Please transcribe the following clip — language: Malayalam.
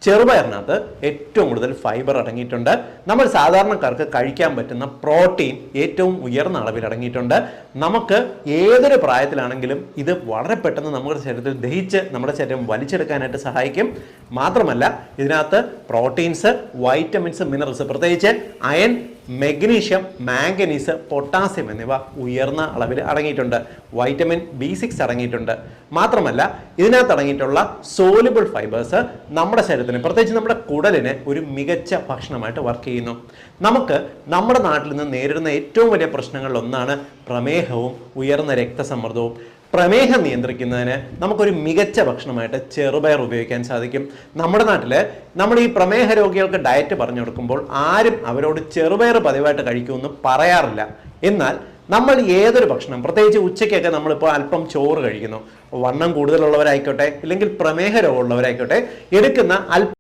ചെറുപയറിനകത്ത് ഏറ്റവും കൂടുതൽ ഫൈബർ അടങ്ങിയിട്ടുണ്ട്. നമ്മൾ സാധാരണക്കാർക്ക് കഴിക്കാൻ പറ്റുന്ന പ്രോട്ടീൻ ഏറ്റവും ഉയർന്ന അളവിൽ അടങ്ങിയിട്ടുണ്ട്. നമുക്ക് ഏതൊരു പ്രായത്തിലാണെങ്കിലും ഇത് വളരെ പെട്ടെന്ന് നമ്മുടെ ശരീരത്തിൽ ദഹിച്ച് നമ്മുടെ ശരീരം വലിച്ചെടുക്കാനായിട്ട് സഹായിക്കും. മാത്രമല്ല ഇതിനകത്ത് പ്രോട്ടീൻസ്, വൈറ്റമിൻസ്, മിനറൽസ്, പ്രത്യേകിച്ച് അയൺ, മെഗ്നീഷ്യം, മാംഗനീസ്, പൊട്ടാസ്യം എന്നിവ ഉയർന്ന അളവിൽ അടങ്ങിയിട്ടുണ്ട്. വൈറ്റമിൻ B6 അടങ്ങിയിട്ടുണ്ട്. മാത്രമല്ല ഇതിനകത്ത് അടങ്ങിയിട്ടുള്ള സോലുബിൾ ഫൈബേഴ്സ് നമ്മുടെ ശരീരത്തിന്, പ്രത്യേകിച്ച് നമ്മുടെ കുടലിന് ഒരു മികച്ച ഭക്ഷണമായിട്ട് വർക്ക് ചെയ്യുന്നു. നമുക്ക് നമ്മുടെ നാട്ടിൽ നിന്ന് നേരിടുന്ന ഏറ്റവും വലിയ പ്രശ്നങ്ങളിൽ ഒന്നാണ് പ്രമേഹവും ഉയർന്ന രക്തസമ്മർദ്ദവും. പ്രമേഹം നിയന്ത്രിക്കുന്നതിന് നമുക്കൊരു മികച്ച ഭക്ഷണമായിട്ട് ചെറുപയർ ഉപയോഗിക്കാൻ സാധിക്കും. നമ്മുടെ നാട്ടിൽ നമ്മൾ ഈ പ്രമേഹ രോഗികൾക്ക് ഡയറ്റ് പറഞ്ഞു കൊടുക്കുമ്പോൾ ആരും അവരോട് ചെറുപയർ പതിവായിട്ട് കഴിക്കുമെന്ന് പറയാറില്ല. എന്നാൽ നമ്മൾ ഏതൊരു ഭക്ഷണം, പ്രത്യേകിച്ച് ഉച്ചയ്ക്കൊക്കെ നമ്മളിപ്പോൾ അല്പം ചോറ് കഴിക്കുന്നു, വണ്ണം കൂടുതലുള്ളവരായിക്കോട്ടെ ഇല്ലെങ്കിൽ പ്രമേഹ രോഗമുള്ളവരായിക്കോട്ടെ, എടുക്കുന്ന